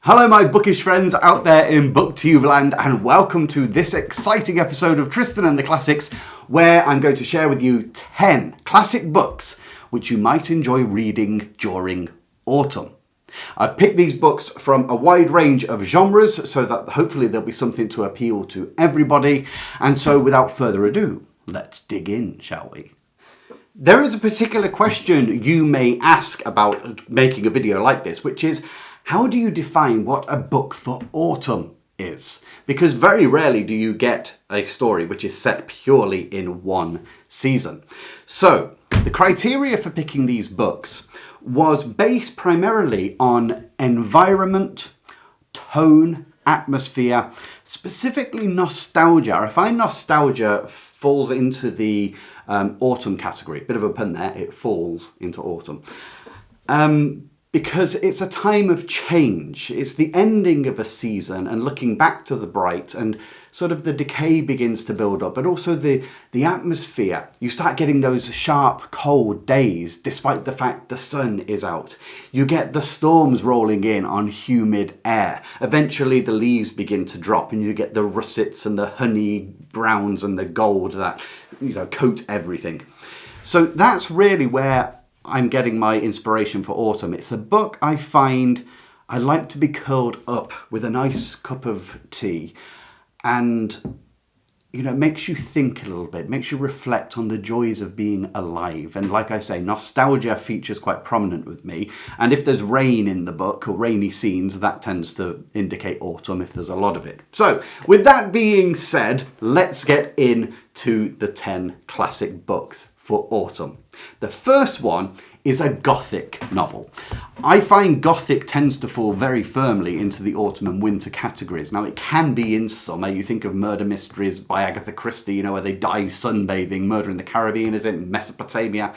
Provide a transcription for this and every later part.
Hello my bookish friends out there in booktube land, and welcome to this exciting episode of Tristan and the Classics, where I'm going to share with you 10 classic books which you might enjoy reading during autumn. I've picked these books from a wide range of genres so that hopefully there'll be something to appeal to everybody, and so without further ado, let's dig in, shall we? There is a particular question you may ask about making a video like this, which is, how do you define what a book for autumn is? Because very rarely do you get a story which is set purely in one season. So the criteria for picking these books was based primarily on environment, tone, atmosphere, specifically nostalgia. I find nostalgia falls into the autumn category. Bit of a pun there, it falls into autumn. Because it's a time of change. It's the ending of a season and looking back to the bright, and sort of the decay begins to build up, but also the atmosphere. You start getting those sharp, cold days despite the fact the sun is out. You get the storms rolling in on humid air. Eventually the leaves begin to drop and you get the russets and the honey browns and the gold that, coat everything. So that's really where I'm getting my inspiration for autumn. It's a book I find I like to be curled up with a nice cup of tea, and makes you think a little bit, makes you reflect on the joys of being alive. And like I say, nostalgia features quite prominent with me, and if there's rain in the book or rainy scenes, that tends to indicate autumn if there's a lot of it. So with that being said, let's get into the 10 classic books for autumn. The first one is a Gothic novel. I find Gothic tends to fall very firmly into the autumn and winter categories. Now, it can be in summer. You think of murder mysteries by Agatha Christie, where they die sunbathing. Murder in the Caribbean is in Mesopotamia.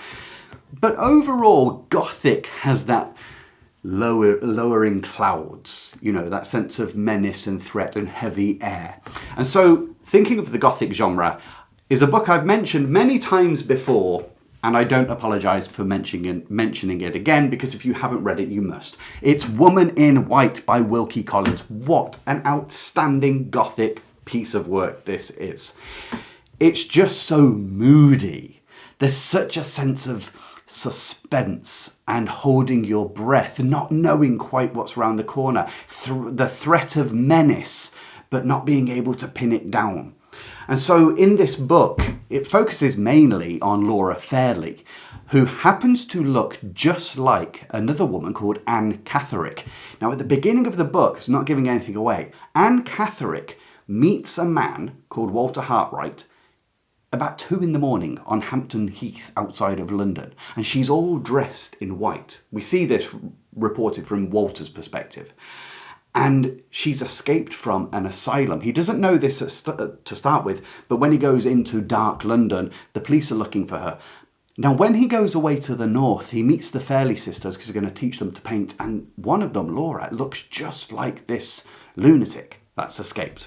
But overall, Gothic has that lowering clouds, that sense of menace and threat and heavy air. And so, thinking of the Gothic genre is a book I've mentioned many times before, and I don't apologise for mentioning it again, because if you haven't read it, you must. It's Woman in White by Wilkie Collins. What an outstanding Gothic piece of work this is. It's just so moody. There's such a sense of suspense and holding your breath, not knowing quite what's around the corner. The threat of menace, but not being able to pin it down. And so in this book, it focuses mainly on Laura Fairley, who happens to look just like another woman called Anne Catherick. Now, at the beginning of the book, it's not giving anything away, Anne Catherick meets a man called Walter Hartwright about 2 a.m. on Hampton Heath outside of London, and she's all dressed in white. We see this reported from Walter's perspective. And she's escaped from an asylum. He doesn't know this to start with, but when he goes into dark London, the police are looking for her. Now, when he goes away to the north, he meets the Fairley sisters because he's going to teach them to paint, and one of them, Laura, looks just like this lunatic that's escaped.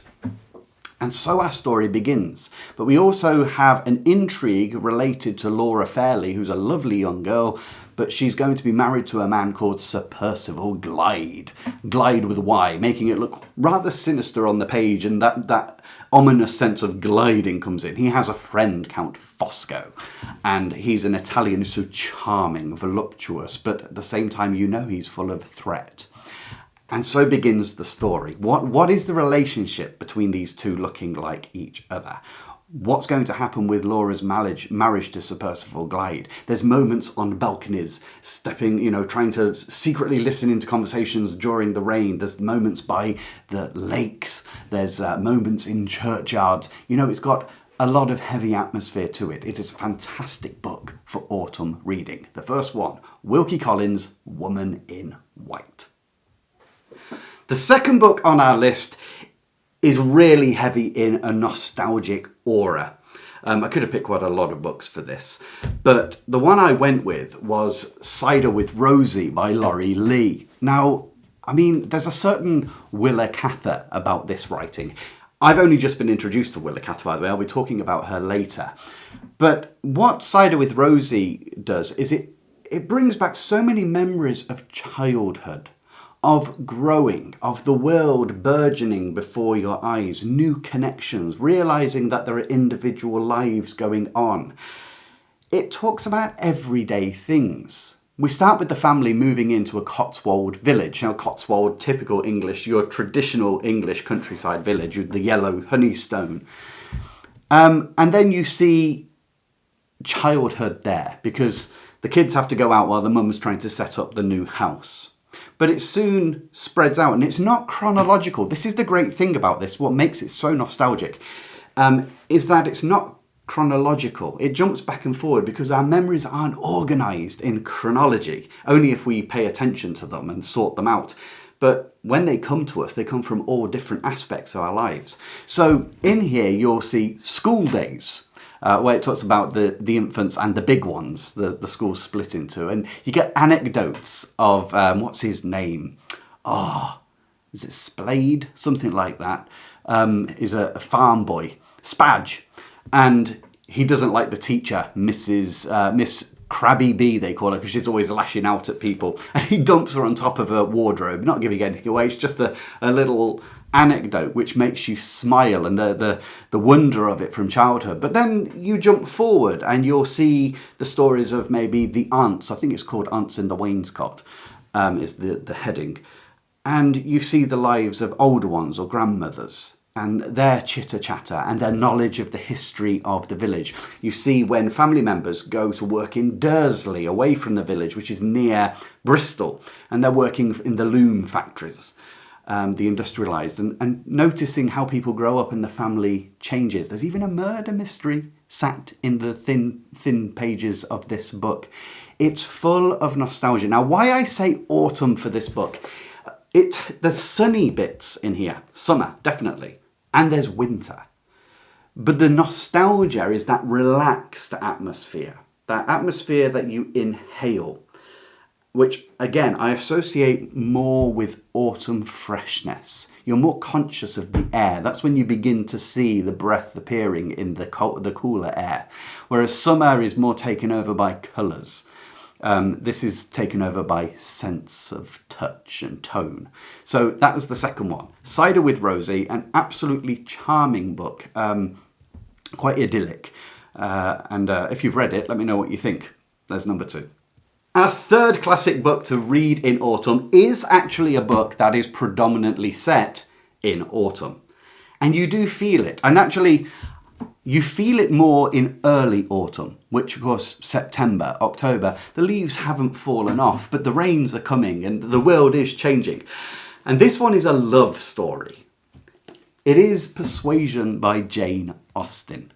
And so our story begins. But we also have an intrigue related to Laura Fairley, who's a lovely young girl, but she's going to be married to a man called Sir Percival Glyde. Glyde with a Y, making it look rather sinister on the page, and that ominous sense of gliding comes in. He has a friend, Count Fosco, and he's an Italian who's so charming, voluptuous, but at the same time, he's full of threat. And so begins the story. What is the relationship between these two looking like each other? What's going to happen with Laura's marriage to Sir Percival Glyde? There's moments on balconies, trying to secretly listen into conversations during the rain. There's moments by the lakes. There's moments in churchyards. It's got a lot of heavy atmosphere to it. It is a fantastic book for autumn reading. The first one, Wilkie Collins' Woman in White. The second book on our list is really heavy in a nostalgic aura. I could have picked quite a lot of books for this, but the one I went with was Cider with Rosie by Laurie Lee. Now, there's a certain Willa Cather about this writing. I've only just been introduced to Willa Cather, by the way. I'll be talking about her later. But what Cider with Rosie does is it brings back so many memories of childhood, of growing, of the world burgeoning before your eyes, new connections, realizing that there are individual lives going on. It talks about everyday things. We start with the family moving into a Cotswold village. Now, Cotswold, typical English, your traditional English countryside village with the yellow honeystone. And then you see childhood there because the kids have to go out while the mum's trying to set up the new house. But it soon spreads out, and it's not chronological. This is the great thing about this. What makes it so nostalgic is that it's not chronological. It jumps back and forward because our memories aren't organised in chronology, only if we pay attention to them and sort them out. But when they come to us, they come from all different aspects of our lives. So in here, you'll see school days, where it talks about the infants and the big ones, the schools split into. And you get anecdotes of, what's his name? Is it Splade? Something like that. Is a farm boy, Spadge. And he doesn't like the teacher, Miss Krabby B, they call her, because she's always lashing out at people. And he dumps her on top of a wardrobe, not giving anything away. It's just a little anecdote which makes you smile and the wonder of it from childhood. But then you jump forward and you'll see the stories of maybe the aunts. I think it's called Aunts in the Wainscot, is the heading. And you see the lives of older ones or grandmothers and their chitter-chatter and their knowledge of the history of the village. You see when family members go to work in Dursley, away from the village, which is near Bristol, and they're working in the loom factories, the industrialised, and noticing how people grow up and the family changes. There's even a murder mystery sat in the thin pages of this book. It's full of nostalgia. Now, why I say autumn for this book, there's sunny bits in here, summer, definitely. And there's winter. But the nostalgia is that relaxed atmosphere, that atmosphere that you inhale, which, again, I associate more with autumn freshness. You're more conscious of the air. That's when you begin to see the breath appearing in the cooler air. Whereas summer is more taken over by colours. This is taken over by sense of touch and tone. So that was the second one. Cider with Rosie, an absolutely charming book, quite idyllic. And if you've read it, let me know what you think. There's number 2. Our third classic book to read in autumn is actually a book that is predominantly set in autumn. And you do feel it. And actually, you feel it more in early autumn, which of course September, October, the leaves haven't fallen off, but the rains are coming and the world is changing. And this one is a love story. It is Persuasion by Jane Austen.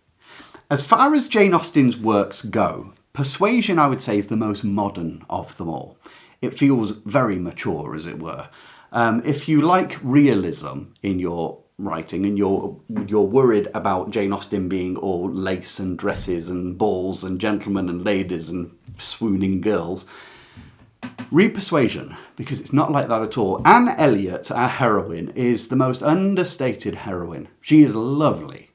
As far as Jane Austen's works go, Persuasion, I would say, is the most modern of them all. It feels very mature, as it were. If you like realism in your writing and you're worried about Jane Austen being all lace and dresses and balls and gentlemen and ladies and swooning girls, read Persuasion, because it's not like that at all. Anne Elliot, our heroine, is the most understated heroine. She is lovely.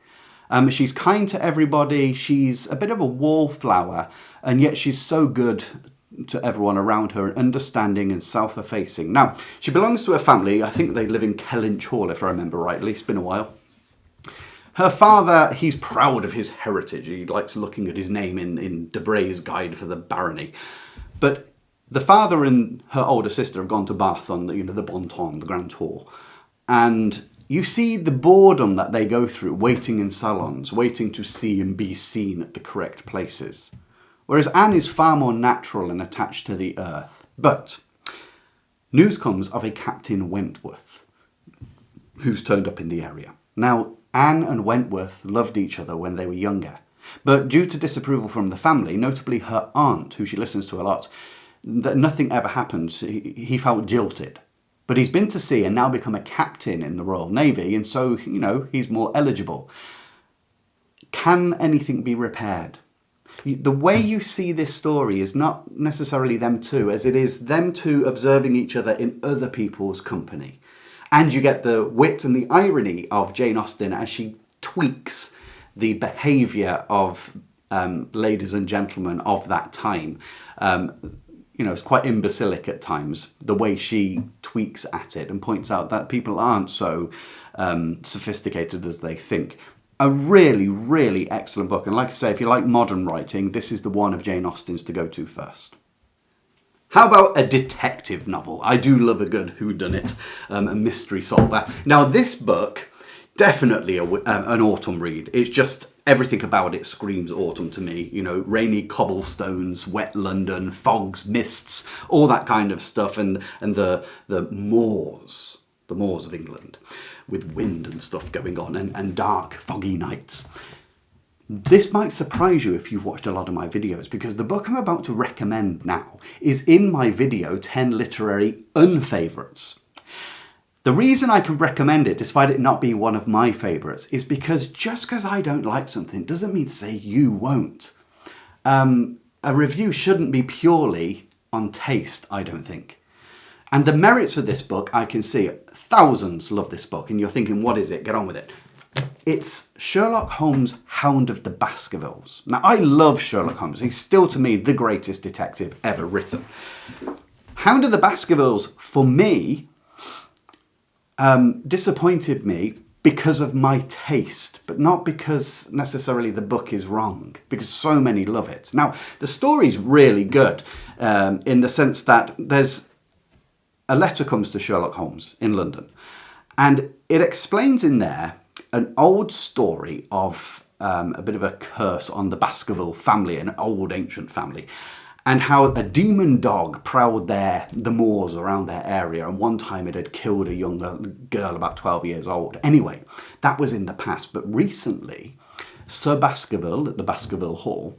She's kind to everybody. She's a bit of a wallflower, and yet she's so good to everyone around her, and understanding and self-effacing. Now, she belongs to a family, I think they live in Kellynch Hall, if I remember rightly. It's been a while. Her father, he's proud of his heritage. He likes looking at his name in Debray's Guide for the Barony. But the father and her older sister have gone to Bath on the Bon Ton, the Grand Tour. And you see the boredom that they go through, waiting in salons, waiting to see and be seen at the correct places. Whereas Anne is far more natural and attached to the earth. But news comes of a Captain Wentworth, who's turned up in the area. Now, Anne and Wentworth loved each other when they were younger. But due to disapproval from the family, notably her aunt, who she listens to a lot, that nothing ever happened. He felt jilted. But he's been to sea and now become a captain in the Royal Navy, and so, he's more eligible. Can anything be repaired? The way you see this story is not necessarily them two, as it is them two observing each other in other people's company. And you get the wit and the irony of Jane Austen as she tweaks the behaviour of ladies and gentlemen of that time. is quite imbecilic at times, the way she tweaks at it and points out that people aren't so sophisticated as they think. A really, really excellent book. And like I say, if you like modern writing, this is the one of Jane Austen's to go to first. How about a detective novel? I do love a good whodunit, a mystery solver. Now, this book, definitely an autumn read. It's just, everything about it screams autumn to me. Rainy cobblestones, wet London, fogs, mists, all that kind of stuff. And the moors of England, with wind and stuff going on, and dark, foggy nights. This might surprise you if you've watched a lot of my videos, because the book I'm about to recommend now is in my video 10 literary unfavourites. The reason I can recommend it, despite it not being one of my favourites, is because just because I don't like something doesn't mean to say you won't. A review shouldn't be purely on taste, I don't think. And the merits of this book, I can see thousands love this book, and you're thinking, what is it? Get on with it. It's Sherlock Holmes' Hound of the Baskervilles. Now, I love Sherlock Holmes. He's still, to me, the greatest detective ever written. Hound of the Baskervilles, for me, disappointed me because of my taste, but not because necessarily the book is wrong, because so many love it. Now, the story's really good in the sense that there's a letter comes to Sherlock Holmes in London, and it explains in there an old story of a bit of a curse on the Baskerville family, an old ancient family, and how a demon dog prowled the moors around their area, and one time it had killed a young girl about 12 years old. Anyway, that was in the past, but recently Sir Baskerville at the Baskerville Hall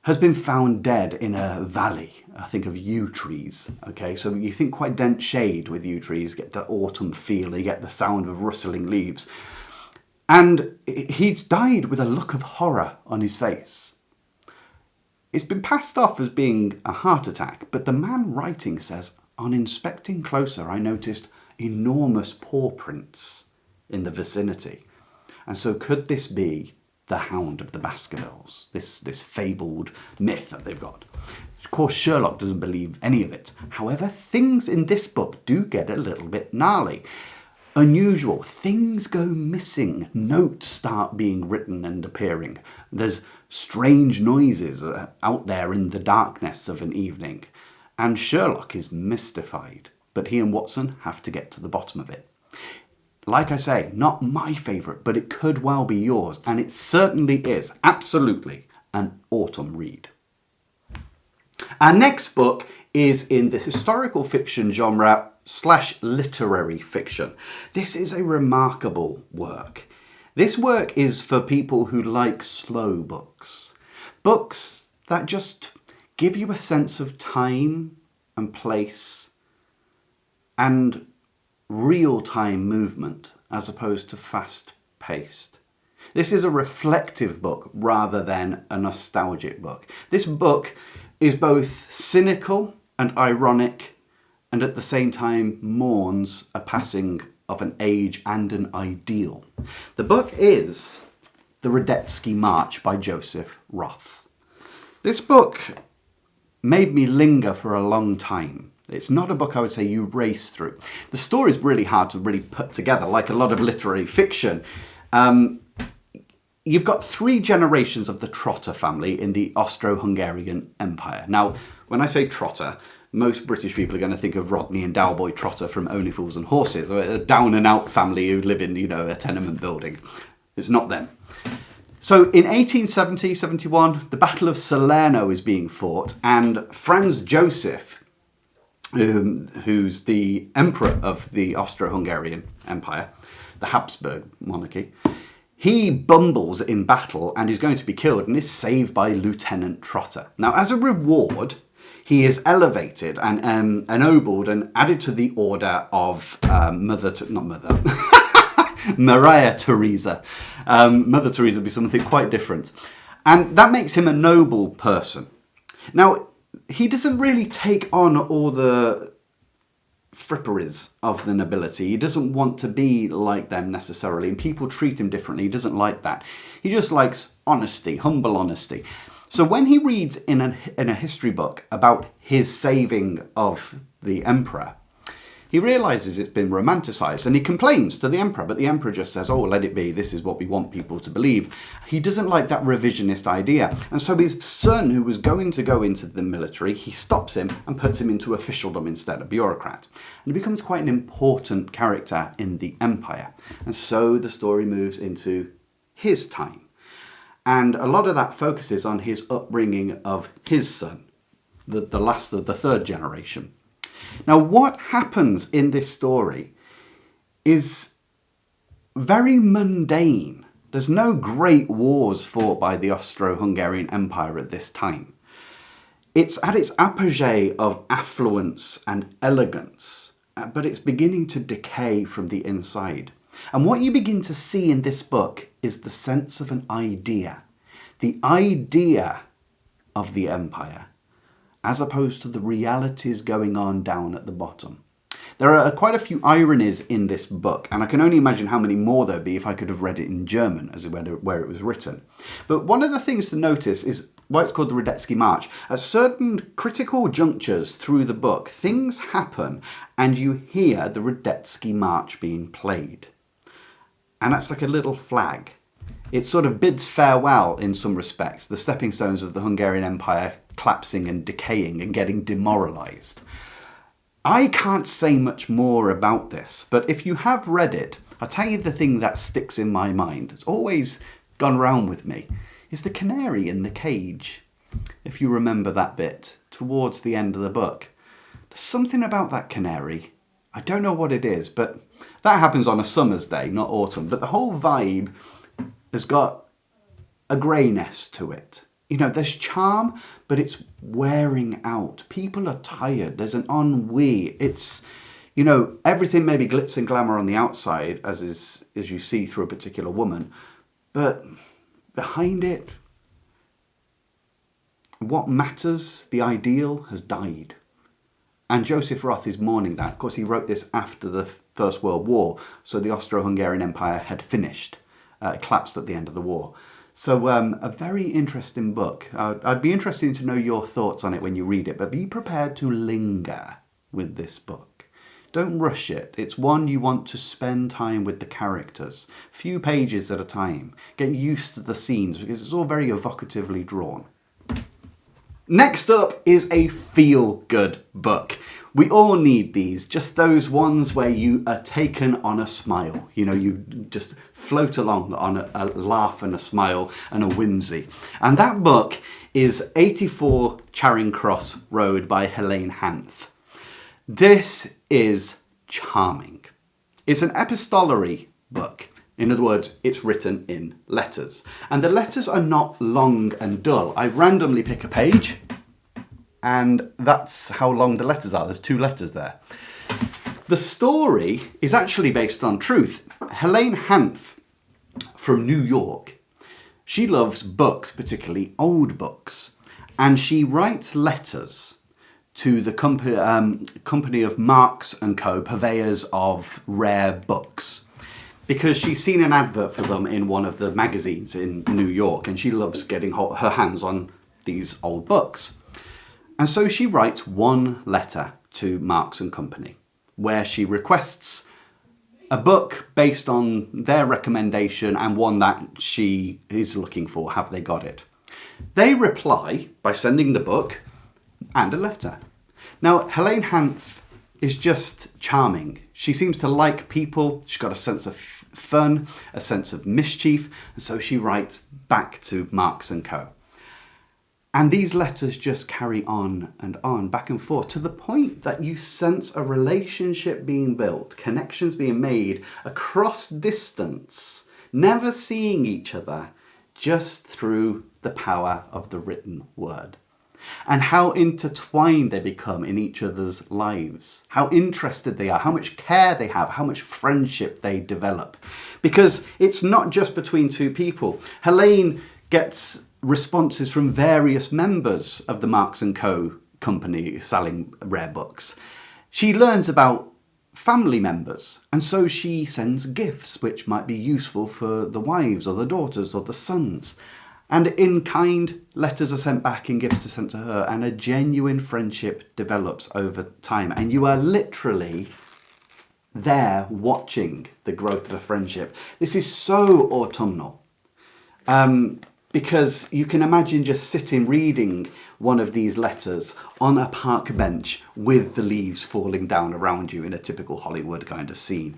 has been found dead in a valley, I think of yew trees. Okay, so you think quite dense shade with yew trees, get the autumn feel, you get the sound of rustling leaves. And he's died with a look of horror on his face. It's been passed off as being a heart attack, but the man writing says, on inspecting closer, I noticed enormous paw prints in the vicinity. And so could this be the Hound of the Baskervilles, this fabled myth that they've got? Of course, Sherlock doesn't believe any of it. However, things in this book do get a little bit gnarly. Unusual. Things go missing. Notes start being written and appearing. There's strange noises out there in the darkness of an evening. And Sherlock is mystified. But he and Watson have to get to the bottom of it. Like I say, not my favourite, but it could well be yours. And it certainly is, absolutely, an autumn read. Our next book is in the historical fiction genre / literary fiction. This is a remarkable work. This work is for people who like slow books. Books that just give you a sense of time and place and real-time movement as opposed to fast-paced. This is a reflective book rather than a nostalgic book. This book is both cynical and ironic, and at the same time mourns a passing of an age and an ideal. The book is The Radetzky March by Joseph Roth. This book made me linger for a long time. It's not a book I would say you race through. The story is really hard to really put together, like a lot of literary fiction. You've got 3 generations of the Trotter family in the Austro-Hungarian Empire. Now, when I say Trotter, most British people are going to think of Rodney and Dalboy Trotter from Only Fools and Horses, or a down-and-out family who live in, a tenement building. It's not them. So in 1870-71, the Battle of Salerno is being fought, and Franz Joseph, who's the emperor of the Austro-Hungarian Empire, the Habsburg monarchy, he bumbles in battle and is going to be killed and is saved by Lieutenant Trotter. Now, as a reward, he is elevated and ennobled and added to the order of Maria Theresa. Mother Teresa would be something quite different. And that makes him a noble person. Now, he doesn't really take on all the fripperies of the nobility. He doesn't want to be like them necessarily, and people treat him differently. He doesn't like that. He just likes honesty, humble honesty. So when he reads in a history book about his saving of the emperor, he realises it's been romanticised and he complains to the emperor, but the emperor just says, oh, let it be, this is what we want people to believe. He doesn't like that revisionist idea. And so his son, who was going to go into the military, he stops him and puts him into officialdom instead, a bureaucrat. And he becomes quite an important character in the empire. And so the story moves into his time. And a lot of that focuses on his upbringing of his son, the last of the third generation. Now, what happens in this story is very mundane. There's no great wars fought by the Austro-Hungarian Empire at this time. It's at its apogee of affluence and elegance, but it's beginning to decay from the inside. And what you begin to see in this book is the sense of an idea. The idea of the empire, as opposed to the realities going on down at the bottom. There are quite a few ironies in this book, and I can only imagine how many more there'd be if I could have read it in German, as where it was written. But one of the things to notice is why it's called the Radetzky March. At certain critical junctures through the book, things happen, and you hear the Radetzky March being played. And that's like a little flag. It sort of bids farewell in some respects, the stepping stones of the Hungarian Empire collapsing and decaying and getting demoralised. I can't say much more about this, but if you have read it, I'll tell you the thing that sticks in my mind. It's always gone round with me. Is the canary in the cage. If you remember that bit towards the end of the book. There's something about that canary. I don't know what it is, but that happens on a summer's day, not autumn. But the whole vibe has got a greyness to it. You know, there's charm, but it's wearing out. People are tired. There's an ennui. It's, you know, everything may be glitz and glamour on the outside, as you see through a particular woman, but behind it, what matters, the ideal, has died. And Joseph Roth is mourning that. Of course, he wrote this after the First World War, so the Austro-Hungarian Empire had finished. Collapsed at the end of the war. So a very interesting book. I'd be interested to know your thoughts on it when you read it, but be prepared to linger with this book. Don't rush it. It's one you want to spend time with the characters, few pages at a time. Get used to the scenes because it's all very evocatively drawn. Next up is a feel-good book. We all need these, just those ones where you are taken on a smile. You know, you just float along on a laugh and a smile and a whimsy. And that book is 84 Charing Cross Road by Helene Hanth. This is charming. It's an epistolary book. In other words, it's written in letters. And the letters are not long and dull. I randomly pick a page, and that's how long the letters are. There's 2 letters there. The story is actually based on truth. Helene Hanth from New York, she loves books, particularly old books, and she writes letters to the company of Marks & Co., purveyors of rare books, because she's seen an advert for them in one of the magazines in New York, and she loves getting her hands on these old books. And so she writes one letter to Marks & Company, where she requests a book based on their recommendation and one that she is looking for. Have they got it? They reply by sending the book and a letter. Now, Helene Hanth is just charming. She seems to like people. She's got a sense of fun, a sense of mischief, and so she writes back to Marks & Co. And these letters just carry on, back and forth, to the point that you sense a relationship being built, connections being made across distance, never seeing each other, just through the power of the written word. And how intertwined they become in each other's lives, how interested they are, how much care they have, how much friendship they develop. Because it's not just between 2 people. Helene gets responses from various members of the Marks & Co. company selling rare books. She learns about family members, and so she sends gifts which might be useful for the wives or the daughters or the sons. And in kind, letters are sent back and gifts are sent to her, and a genuine friendship develops over time. And you are literally there watching the growth of a friendship. This is so autumnal. Because you can imagine just sitting reading one of these letters on a park bench with the leaves falling down around you in a typical Hollywood kind of scene.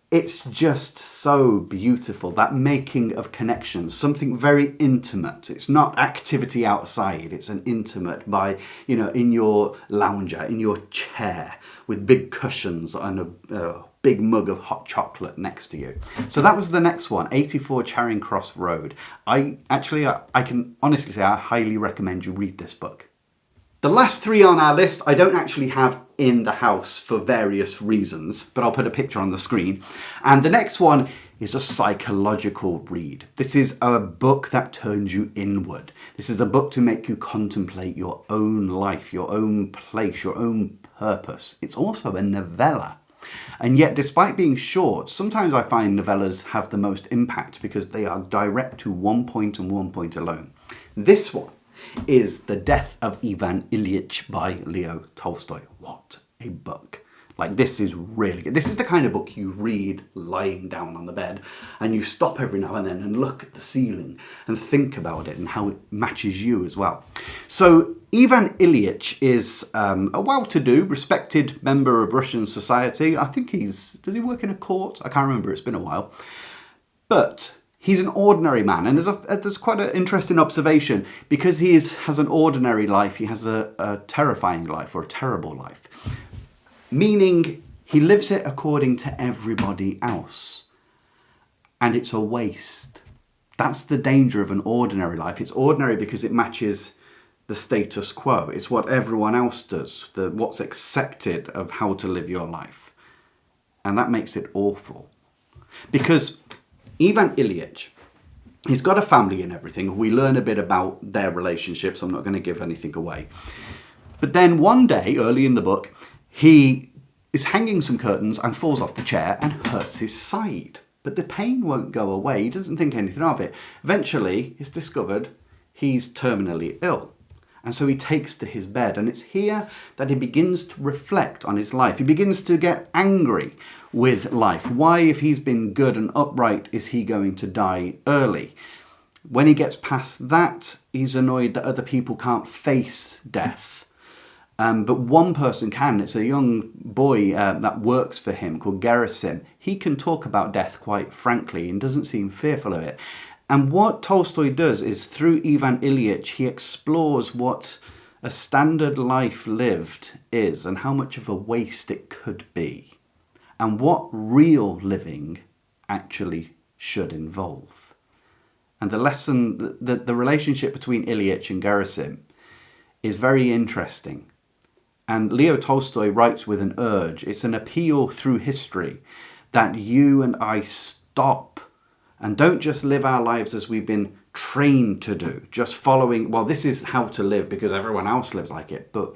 It's just so beautiful, that making of connections, something very intimate. It's not activity outside, it's an intimate by, in your lounger, in your chair, with big cushions and a big mug of hot chocolate next to you. So that was the next one, 84 Charing Cross Road. I can honestly say I highly recommend you read this book. The last three on our list I don't actually have in the house for various reasons, but I'll put a picture on the screen. And the next one is a psychological read. This is a book that turns you inward. This is a book to make you contemplate your own life, your own place, your own purpose. It's also a novella. And yet, despite being short, sometimes I find novellas have the most impact because they are direct to one point and one point alone. This one is The Death of Ian Ilich by Leo Tolstoy. What a book. Like, this is really good. This is the kind of book you read lying down on the bed and you stop every now and then and look at the ceiling and think about it and how it matches you as well. So Ian Ilich is a well-to-do, respected member of Russian society. I think does he work in a court? I can't remember, it's been a while. But he's an ordinary man, and there's quite an interesting observation. Because he has an ordinary life, he has a terrifying life, or a terrible life. Meaning, he lives it according to everybody else. And it's a waste. That's the danger of an ordinary life. It's ordinary because it matches the status quo. It's what everyone else does, what's accepted of how to live your life. And that makes it awful. Because Ian Ilich, he's got a family and everything. We learn a bit about their relationships. I'm not going to give anything away. But then one day, early in the book, he is hanging some curtains and falls off the chair and hurts his side. But the pain won't go away. He doesn't think anything of it. Eventually, it's discovered he's terminally ill. And so he takes to his bed. And it's here that he begins to reflect on his life. He begins to get angry with life. Why, if he's been good and upright, is he going to die early? When he gets past that, he's annoyed that other people can't face death. But one person can. It's a young boy that works for him called Gerasim. He can talk about death quite frankly and doesn't seem fearful of it. And what Tolstoy does is, through Ian Ilich, he explores what a standard life lived is and how much of a waste it could be, and what real living actually should involve. And the lesson, the relationship between Ilich and Gerasim is very interesting. And Leo Tolstoy writes with an urge. It's an appeal through history that you and I stop and don't just live our lives as we've been trained to do, just following, well, this is how to live because everyone else lives like it. But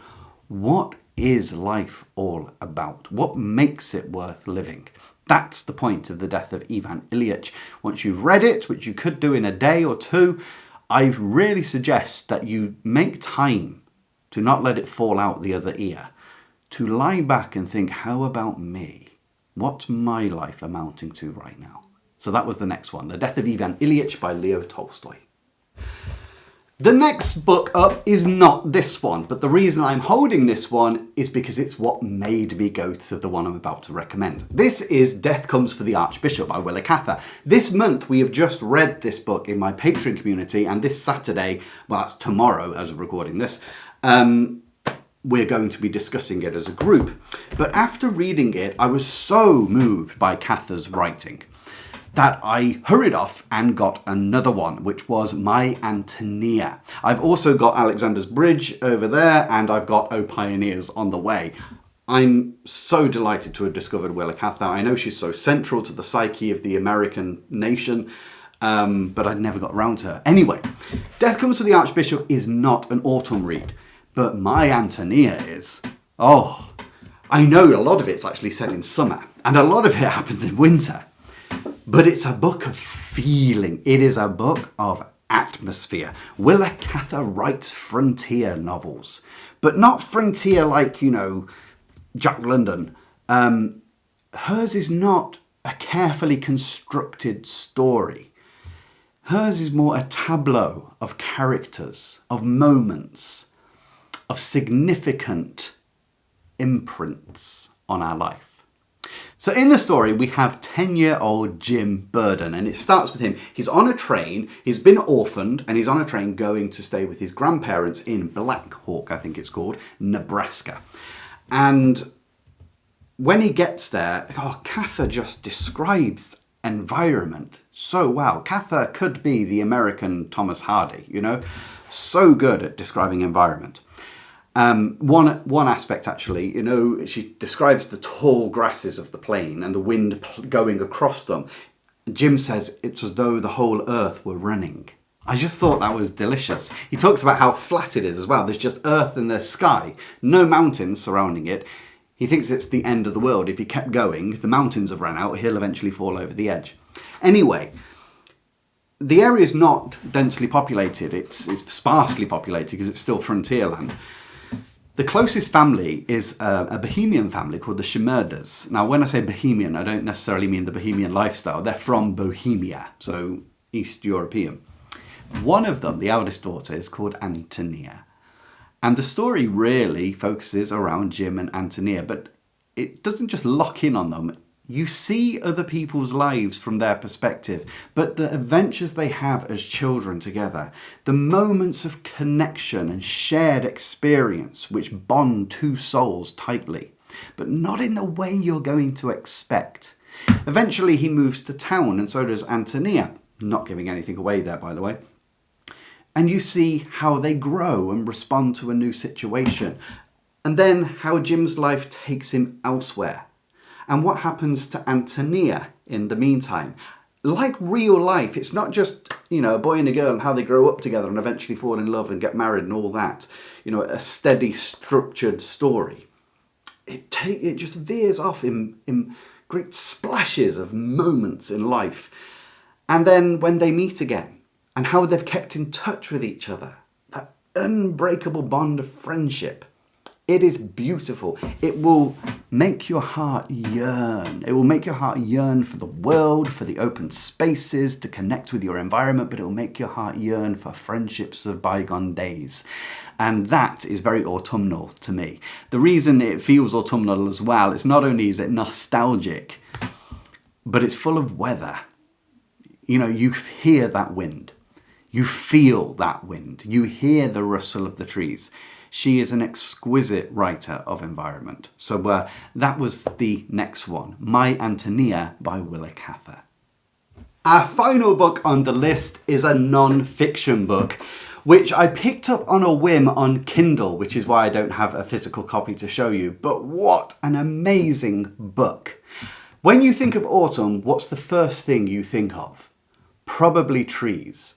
what is life all about? What makes it worth living? That's the point of The Death of Ian Ilich. Once you've read it, which you could do in a day or two, I really suggest that you make time to not let it fall out the other ear, to lie back and think, how about me? What's my life amounting to right now? So that was the next one, The Death of Ian Ilich by Leo Tolstoy. The next book up is not this one, but the reason I'm holding this one is because it's what made me go to the one I'm about to recommend. This is Death Comes for the Archbishop by Willa Cather. This month we have just read this book in my Patreon community, and this Saturday, well, that's tomorrow as of recording this, we're going to be discussing it as a group. But after reading it, I was so moved by Cather's writing that I hurried off and got another one, which was My Antonia. I've also got Alexander's Bridge over there, and I've got O Pioneers on the way. I'm so delighted to have discovered Willa Cather. I know she's so central to the psyche of the American nation, but I'd never got around to her. Anyway, Death Comes to the Archbishop is not an autumn read, but My Antonia is. Oh, I know a lot of it's actually set in summer, and a lot of it happens in winter. But it's a book of feeling. It is a book of atmosphere. Willa Cather writes frontier novels, but not frontier like, Jack London. Hers is not a carefully constructed story. Hers is more a tableau of characters, of moments, of significant imprints on our life. So in the story, we have 10-year-old Jim Burden, and it starts with him. He's on a train, he's been orphaned, and he's on a train going to stay with his grandparents in Black Hawk, I think it's called, Nebraska. And when he gets there, Cather just describes environment so well. Cather could be the American Thomas Hardy, so good at describing environment. One aspect, actually, she describes the tall grasses of the plain and the wind going across them. Jim says it's as though the whole earth were running. I just thought that was delicious. He talks about how flat it is as well. There's just earth in the sky, no mountains surrounding it. He thinks it's the end of the world. If he kept going, the mountains have run out, he'll eventually fall over the edge. Anyway, the area is not densely populated. It's sparsely populated because it's still frontier land. The closest family is a Bohemian family called the Shmurdas. Now, when I say Bohemian, I don't necessarily mean the Bohemian lifestyle. They're from Bohemia, so East European. One of them, the eldest daughter, is called Antonia. And the story really focuses around Jim and Antonia, but it doesn't just lock in on them. You see other people's lives from their perspective, but the adventures they have as children together, the moments of connection and shared experience which bond two souls tightly, but not in the way you're going to expect. Eventually he moves to town, and so does Antonia, not giving anything away there, by the way. And you see how they grow and respond to a new situation, and then how Jim's life takes him elsewhere. And what happens to Antonia in the meantime. Like real life, it's not just, a boy and a girl and how they grow up together and eventually fall in love and get married and all that. A steady, structured story. It just veers off in great splashes of moments in life. And then when they meet again and how they've kept in touch with each other, that unbreakable bond of friendship. It is beautiful. It will make your heart yearn. It will make your heart yearn for the world, for the open spaces, to connect with your environment, but it will make your heart yearn for friendships of bygone days. And that is very autumnal to me. The reason it feels autumnal as well is not only is it nostalgic, but it's full of weather. You hear that wind. You feel that wind. You hear the rustle of the trees. She is an exquisite writer of environment. So that was the next one, My Antonia by Willa Cather. Our final book on the list is a non-fiction book, which I picked up on a whim on Kindle, which is why I don't have a physical copy to show you. But what an amazing book. When you think of autumn, what's the first thing you think of? Probably trees.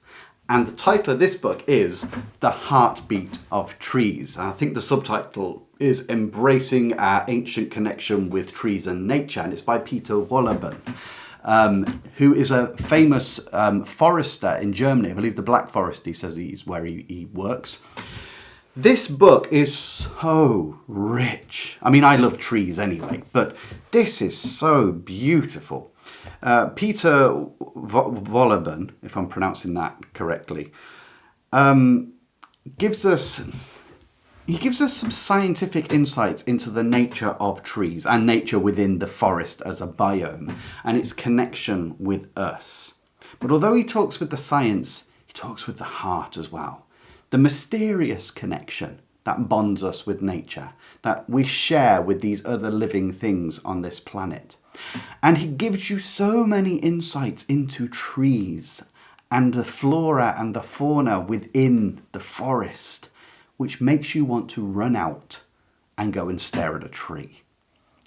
And the title of this book is The Heartbeat of Trees. And I think the subtitle is Embracing Our Ancient Connection with Trees and Nature. And it's by Peter Wohlleben, who is a famous forester in Germany. I believe the Black Forest, he says, is where he works. This book is so rich. I mean, I love trees anyway, but this is so beautiful. Peter Wohlleben, if I'm pronouncing that correctly, gives us some scientific insights into the nature of trees and nature within the forest as a biome and its connection with us. But although he talks with the science, he talks with the heart as well. The mysterious connection that bonds us with nature, that we share with these other living things on this planet. And he gives you so many insights into trees and the flora and the fauna within the forest, which makes you want to run out and go and stare at a tree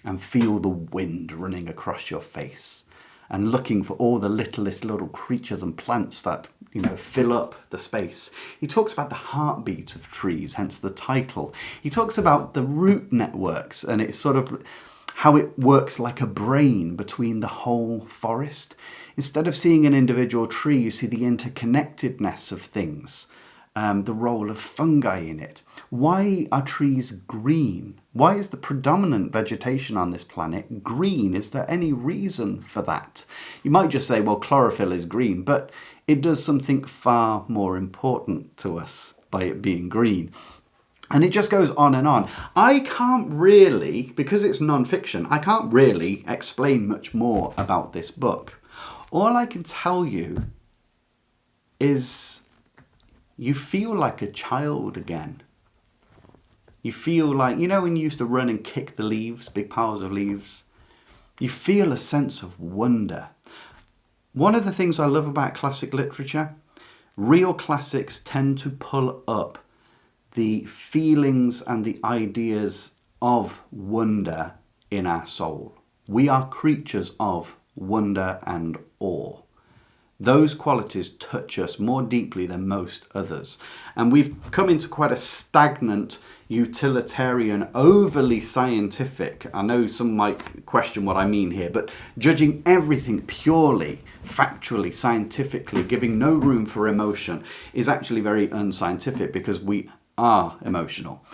and feel the wind running across your face and looking for all the littlest little creatures and plants that, fill up the space. He talks about the heartbeat of trees, hence the title. He talks about the root networks, and it's sort of how it works like a brain between the whole forest. Instead of seeing an individual tree, you see the interconnectedness of things, the role of fungi in it. Why are trees green? Why is the predominant vegetation on this planet green? Is there any reason for that? You might just say, well, chlorophyll is green, but it does something far more important to us by it being green. And it just goes on and on. I can't really, because it's non-fiction, I can't really explain much more about this book. All I can tell you is you feel like a child again. You feel like, you know when you used to run and kick the leaves, big piles of leaves? You feel a sense of wonder. One of the things I love about classic literature, real classics tend to pull up the feelings and the ideas of wonder in our soul. We are creatures of wonder and awe. Those qualities touch us more deeply than most others. And we've come into quite a stagnant, utilitarian, overly scientific, I know some might question what I mean here, but judging everything purely, factually, scientifically, giving no room for emotion is actually very unscientific because we are emotional.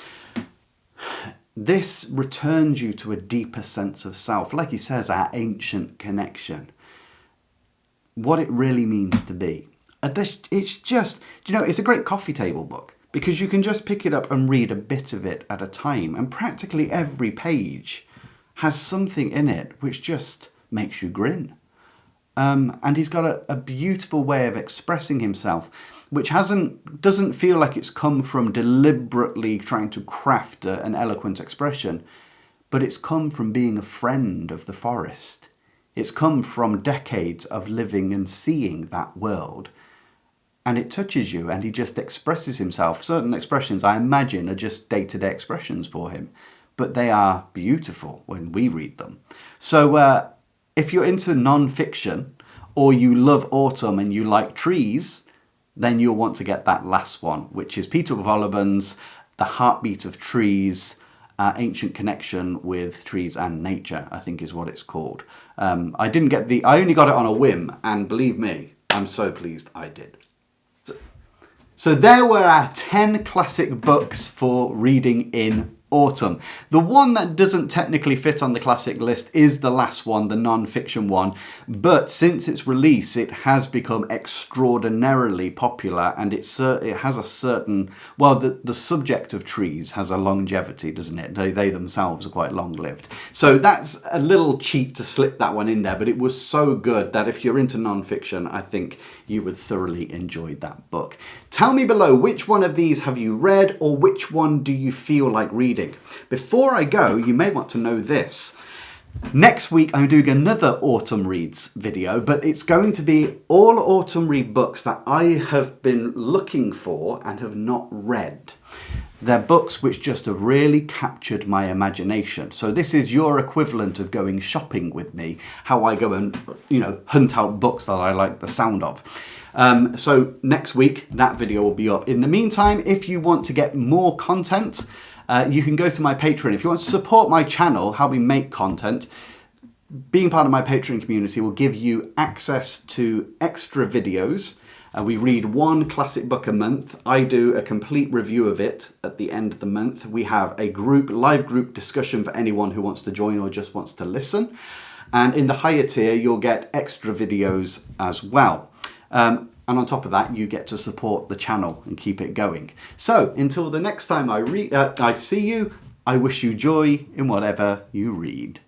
This returns you to a deeper sense of self. Like he says, our ancient connection. What it really means to be. It's just, it's a great coffee table book because you can just pick it up and read a bit of it at a time. And practically every page has something in it which just makes you grin. And he's got a beautiful way of expressing himself, which doesn't feel like it's come from deliberately trying to craft an eloquent expression, but it's come from being a friend of the forest. It's come from decades of living and seeing that world. And it touches you, and he just expresses himself. Certain expressions, I imagine, are just day-to-day expressions for him, but they are beautiful when we read them. So if you're into non-fiction, or you love autumn and you like trees, then you'll want to get that last one, which is Peter Wohllebens' The Heartbeat of Trees, Ancient Connection with Trees and Nature, I think is what it's called. I only got it on a whim, and believe me, I'm so pleased I did. So there were our 10 classic books for reading in autumn. The one that doesn't technically fit on the classic list is the last one, the non-fiction one, but since its release it has become extraordinarily popular, and it has a certain, well, the subject of trees has a longevity, doesn't it? They themselves are quite long-lived. So that's a little cheat to slip that one in there, but it was so good that if you're into non-fiction, I think you would thoroughly enjoy that book. Tell me below, which one of these have you read, or which one do you feel like reading? Before I go, you may want to know this. Next week I'm doing another autumn reads video, but it's going to be all autumn read books that I have been looking for and have not read. They're books which just have really captured my imagination. So this is your equivalent of going shopping with me, how I go and, hunt out books that I like the sound of. So next week, that video will be up. In the meantime, if you want to get more content, you can go to my Patreon. If you want to support my channel, how we make content, being part of my Patreon community will give you access to extra videos. We read one classic book a month. I do a complete review of it at the end of the month. We have a live group discussion for anyone who wants to join or just wants to listen. And in the higher tier, you'll get extra videos as well. And on top of that, you get to support the channel and keep it going. So until the next time I see you, I wish you joy in whatever you read.